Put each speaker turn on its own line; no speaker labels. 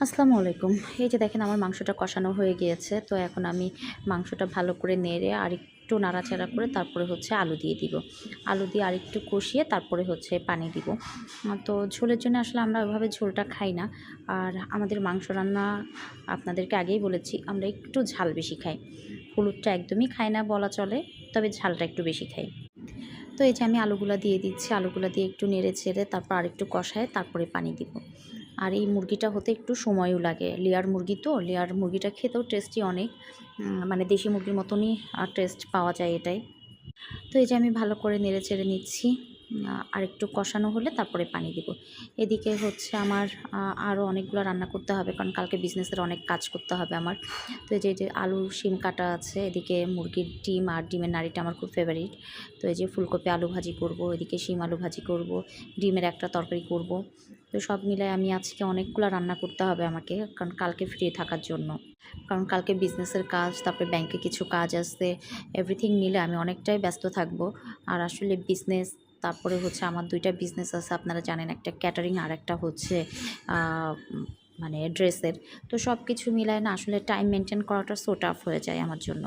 আসসালামু আলাইকুম। এই যে দেখেন আমার মাংসটা কষানো হয়ে গিয়েছে। তো এখন আমি মাংসটা ভালো করে নেড়ে আরেকটু নাড়াচাড়া করে তারপরে হচ্ছে আলু দিয়ে দিব। আলু দিয়ে আরেকটু কষিয়ে তারপরে হচ্ছে পানি দিব। তো ঝোলের জন্য আসলে আমরা ওইভাবে ঝোলটা খাই না। আর আমাদের মাংস রান্না আপনাদেরকে আগেই বলেছি আমরা একটু ঝাল বেশি খাই। হলুদটা একদমই খাই না বলা চলে, তবে ঝালটা একটু বেশি খাই। তো এই যে আমি আলুগুলা দিয়ে দিচ্ছি। আলুগুলা দিয়ে একটু নেড়ে চেড়ে তারপর আরেকটু কষায় তারপরে পানি দিব। আর এই মুরগিটা হতে একটু সময়ও লাগে। লেয়ার মুরগি তো, লেয়ার মুরগিটা খেতেও টেস্টি অনেক। মানে দেশি মুরগির মতনই টেস্ট পাওয়া যায় এটাই। তো এই যে আমি ভালো করে নেড়ে চেড়ে নিচ্ছি। আরেকটু কষানো হলে তারপরে পানি দিব। এদিকে হচ্ছে আমার আরও অনেকগুলো রান্না করতে হবে, কারণ কালকে বিজনেসের অনেক কাজ করতে হবে আমার। তো এই যে আলু শিম কাটা আছে, এদিকে মুরগির ডিম আর ডিমের নাড়িটা আমার খুব ফেভারিট। তো এই যে ফুলকপি আলু ভাজি করব, এদিকে শিম আলু ভাজি করব, ডিমের একটা তরকারি করব। তো সব মিলায় আমি আজকে অনেকগুলো রান্না করতে হবে আমাকে, কারণ কালকে ফ্রি থাকার জন্য। কারণ কালকে বিজনেসের কাজ, তারপরে ব্যাংকে কিছু কাজ আছে। এভরিথিং মিলে আমি অনেকটাই ব্যস্ত থাকব। আর আসলে বিজনেস, তারপরে হচ্ছে আমার ২ টা বিজনেস আছে আপনারা জানেন, একটা ক্যাটারিং আর একটা হচ্ছে আ মানে ড্রেসের। তো সব কিছু মিলায় না আসলে টাইম মেইনটেইন করাটা সো টাফ হয়ে যায় আমার জন্য।